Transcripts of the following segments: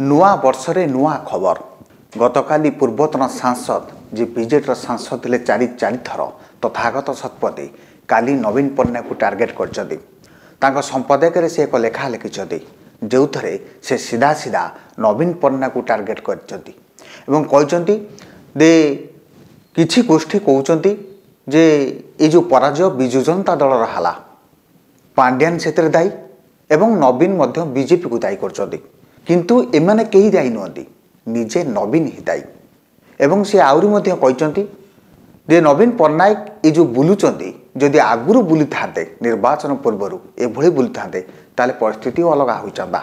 नुआ वर्षरे नुआ खबर गतकाली पूर्वतन सांसद जी बीजेडी सांसद थे चारि थर तथागत शतपथी काली नवीन पन्ना को टार्गेट कर संपादक से एक लेखा लिखिं जो थे से सीधा सीधा नवीन पन्ना को टार्गेट कर किछि गोष्ठी कहते जे ये जो पराजय विजु जनता दल रहा पांड्यान से दायी एवं नवीन बीजेपी को दायी कर किंतु एमाने कहीं दायी नुहति निजे नवीन ही दायी एवं से आहरी कहते जे नवीन पट्टनायक ये जो बुलूचंती जदि आगुरी बुली था निर्वाचन पूर्वर एभली बुली था ताले परिस्थिति अलग होता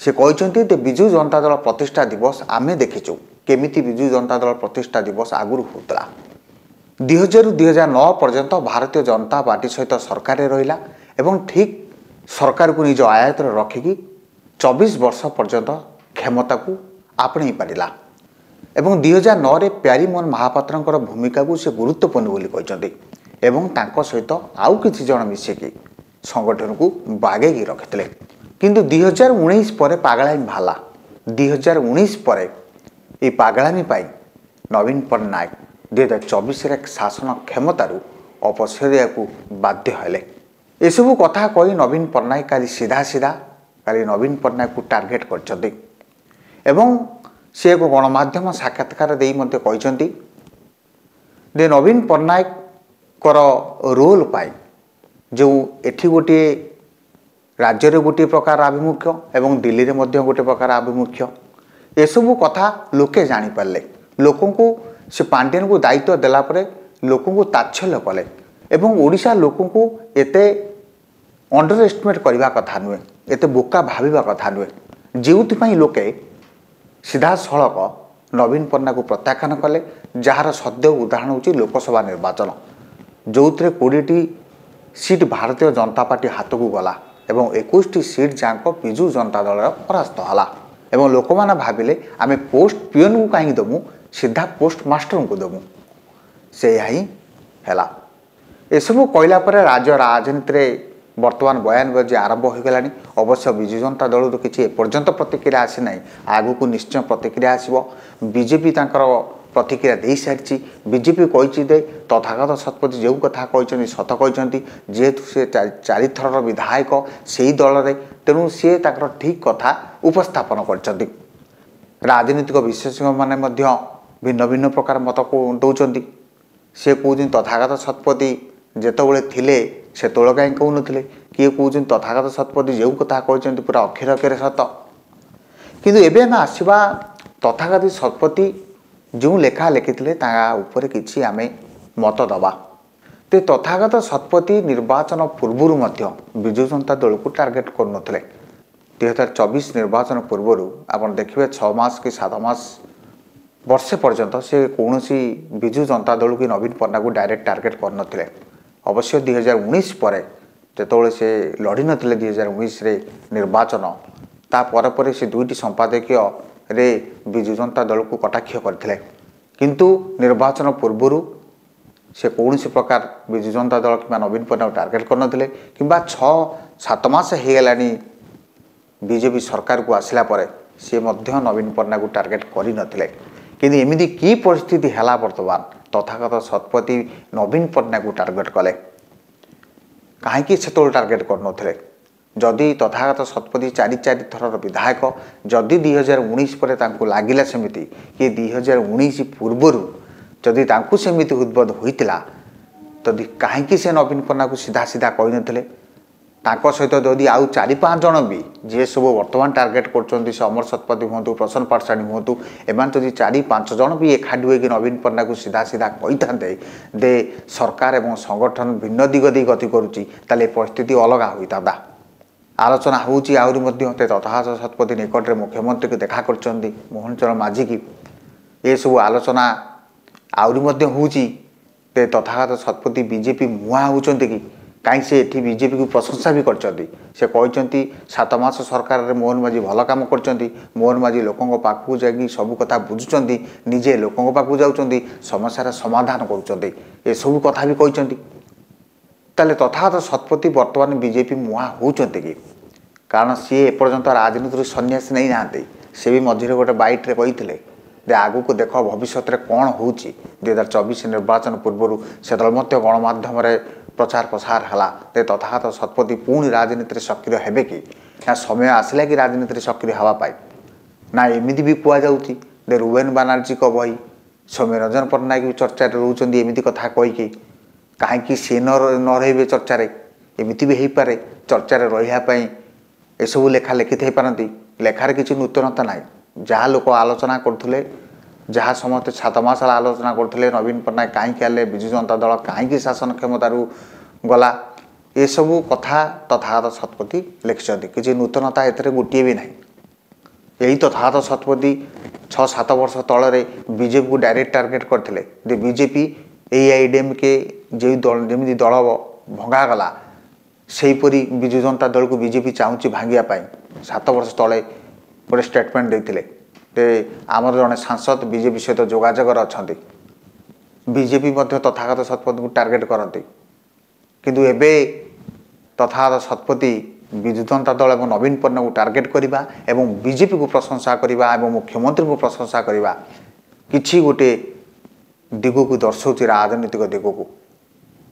से कहते विजु जनता दल प्रतिष्ठा दिवस आमे देखीचु केमिति विजु जनता दल प्रतिष्ठा दिवस आगुरी होता 2000 ରୁ 2009 पर्यंत भारतीय जनता पार्टी सहित सरकार रहिला एवं ठीक सरकार को निज आयत रखिकी 24 वर्ष पर्यंत क्षमता को आपणई पारिला एवं 2009 रे प्यारीमोहन महापात्र भूमिका को से गुरुत्वपूर्ण बोली कहते एवं तांको सहित आउ किछि जण मिसिकी संगठन को बागेगी रखिथिले किंतु 2019 पर पागलामी भाला 2019 पर ये पागलामी पाई नवीन पट्टनायक 2024 शासन क्षमतारू अपसरिया को बाध्य हेले एसबू कथा कही नवीन पट्टनायक काली सीधा सीधा काली नवीन पट्टनायक को टार्गेट कर सी एक गणमाध्यम साक्षात्कार कहते जे नवीन पट्टनायक रोल पाई जो एठी गोटे राज्य रे गोटे प्रकार आभिमुख्य एवं दिल्ली रे मध्य गोटे प्रकार आभिमुख्य एसबू कथा लोके जानी पारले लोकों को से पांड्यान को दायित्व देला परे लोकों को ताच्छल्य कले एवं ओडिशा लोकों को एते अंडर एस्टिमेट करबा कथा नुहे एते बोका भाबिबा कथा नुहे जोथि लोके सीधा सड़क नवीन पट्टनायक को प्रत्याख्यान कले जार सद्य उदाहरण होची लोकसभा निर्वाचन जो 20टी सीट भारतीय जनता पार्टी हाथ को गला एवं 21टी सीट जाक विजु जनता दल परास्त होला एवं लोक मैंने भाविले आमे पोस्ट पियन को कहीं दमु सीधा पोस्ट मास्टर को दमु से ही है एसबू कहला राज्य राजनीति वर्तमान बयान बजे आरंभ हो गलानी अवश्य विजु जनता दल तो किसी एपर्यंत प्रतिक्रिया आसी ना आगु को निश्चय प्रतिक्रिया आसो बीजेपी तांकर प्रतिक्रिया दे सारी बीजेपी कही तथागत शतपथी जो कथा कहते सत कहते जेहेतु से चारि थर विधायक से ही दल में तेणु सी ठीक कथा उपस्थापन कर राजनीतिक विशेषज्ञ मैंने भिन्न भिन्न प्रकार मत को दौरान सी कहते तथागत शतपथी जितेबले थिले से तोड़ कहीं कहून किए कहते तथागत शतपथी जो कथा कहते पूरा अक्षर अक्षर सत किंतु एबे आम आसवा तथागत शतपथी जो लेखा लिखिते ऊपर किसी आम मत दबा तो तथागत शतपथी निर्वाचन पूर्वर विजु जनता दल को टार्गेट कर 2024 निर्वाचन पूर्वर आप देखिए 6 मास कि 7 मास वर्षे पर्यंत से कौन विजु जनता दल की नवीन पट्टना को डायरेक्ट टार्गेट कर अवश्य 2019 पर जो से लड़ी नथिले 2019 रे निर्वाचन तापर से 2टी संपादकीय रे विजु जनता दल को कटाक्ष करथिले किंतु निर्वाचन पूर्वर से कौन प्रकार विजु जनता दल कि नवीन पट्टना को टार्गेट करनथिले किंबा 6-7 मास हो गलानी बीजेपी सरकार को आसला पर से मध्य नवीन पट्टना को टार्गेट करि नथिले किंतु एमिति की परिस्थिति हैला वर्तमान तथागत शतपथी नवीन पट्टनायक को टार्गेट कले कहीं से टार्गेट कर जदि तथागत शतपथी चारि थर विधायक जदि 2019 पर लगिला सेमिति कि 2019 पूर्वर जदि सेमिति उद्बोध होता तदि कहीं से नवीन पट्टनायक को सीधा सीधा कही नथिले सहित जदि आउ 4-5 जन भी जी सब वर्तमान टार्गेट कर अमर शतपथी हूँ प्रसन्न पाठशाणी हूँ एम जदि 4-5 जन भी एकाठी होगी नवीन पट्टनायक को सीधा सीधा कही था दे सरकार एवं संगठन भिन्न दिग दे गति करुच्ची परिस्थिति अलग होता आलोचना होती तथागत शतपथी निकट में मुख्यमंत्री को देखा कर मोहन चरण माझी की ये सब आलोचना आहरी होती तथागत शतपथी बीजेपी मुआ होती कि कहीं से एठी बीजेपी को प्रशंसा भी करचंती से कहते 7 मास सरकार रे मोहन माझी भल काम करचंती मोहन माझी लोकों पाखु जाई सब कथा बुझुचंती निजे लोकों पाखु जाउचंती समस्या समाधान करुचंती ए सब कथा भी कहचंती ताले तथागत शतपथी वर्तमान बीजेपी मुआ होचंती कि कारण सी एपर्यंत राजनीति सन्यास नहीं ना से भी मझे गोटे बैट्रे कही आगु को देख भविष्य में कौन हो 2024 निर्वाचन पूर्व से गणमाध्यम प्रचार प्रसार है तथागत शतपथी पुणी राजनीति सक्रिय हे कि ना समय आसला कि राजनीति सक्रिय हाँपाई ना एमती भी कहुच्छी दे रुबेन बानार्जी को बही सौम्य रंजन पट्टनायक भी चर्चा रोचंदी एमती कथा कहीकि कहीं सी न रे चर्चा एमती भी हो पारे चर्चा रही एसबू लेखा लिखित पारती लेखार किसी नूतनता ना जहाँ लोक आलोचना करते जहाँ समस्त 7 मास आलोचना करते नवीन पट्टनायक कहीं आले विजु जनता दल कहीं शासन क्षमतारू गला ये सबू कथा तथागत शतपथी लिखिं किसी नूतनता एथे गोटे भी ना यही तथागत शतपथी 6-7 वर्ष तल बीजेपी को डायरेक्ट टार्गेट करते बीजेपी AIADMK जो दल जमी दल भंगागला सेहीपरी विजु जनता दल को बीजेपी चाहूँगी भांगापी 7 वर्ष तले गोटे स्टेटमेंट देते आमर जड़े सांसद बीजेपी सहित जोगाजोगर अच्छा बीजेपी तथागत शतपथी को टार्गेट करती किंतु एबे तथागत शतपथी विजु जनता दल और नवीन पट्टनायक को टार्गेट करवा एवं बीजेपी को प्रशंसा करवा एवं मुख्यमंत्री को प्रशंसा करवा किछि गोटे दिग को दर्शाऊँ राजनीतिक दिग को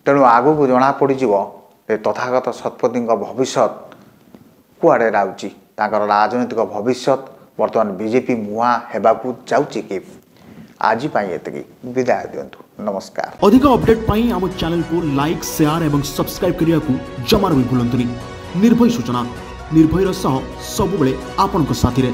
तेणु आगू को जना पड़ तथागत शतपथी भविष्य कुआड़े राउची तांकर राजनीतिक भविष्य बर्तमान बीजेपी मुआ हेबाकू जाउची कि आज एतिकी विदाय दिंतु नमस्कार। अधिक अपडेट पाई आम चैनल को लाइक शेयर एवं सब्सक्राइब करने को जमार भी भूलंतुनी। निर्भय सूचना निर्भयर सह सबुबले आपनक साथी रे।